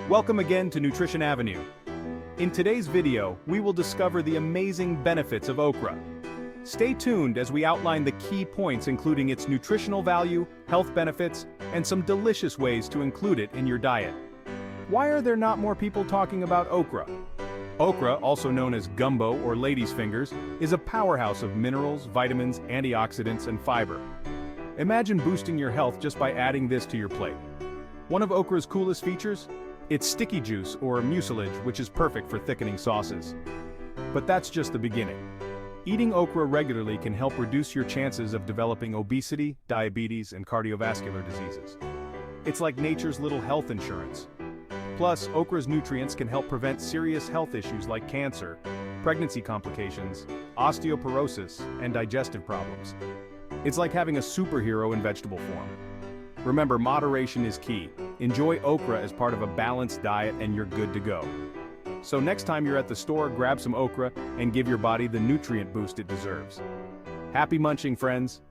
Welcome again to Nutrition Avenue. In today's video, we will discover the amazing benefits of okra. Stay tuned as we outline the key points including its nutritional value, health benefits, and some delicious ways to include it in your diet. Why are there not more people talking about okra? Okra, also known as gumbo or lady's fingers, is a powerhouse of minerals, vitamins, antioxidants, and fiber. Imagine boosting your health just by adding this to your plate. One of okra's coolest features? Its sticky juice or mucilage, which is perfect for thickening sauces. But that's just the beginning. Eating okra regularly can help reduce your chances of developing obesity, diabetes, and cardiovascular diseases. It's like nature's little health insurance. Plus, okra's nutrients can help prevent serious health issues like cancer, pregnancy complications, osteoporosis, and digestive problems. It's like having a superhero in vegetable form. Remember, moderation is key. Enjoy okra as part of a balanced diet and you're good to go. So next time you're at the store, grab some okra and give your body the nutrient boost it deserves. Happy munching, friends!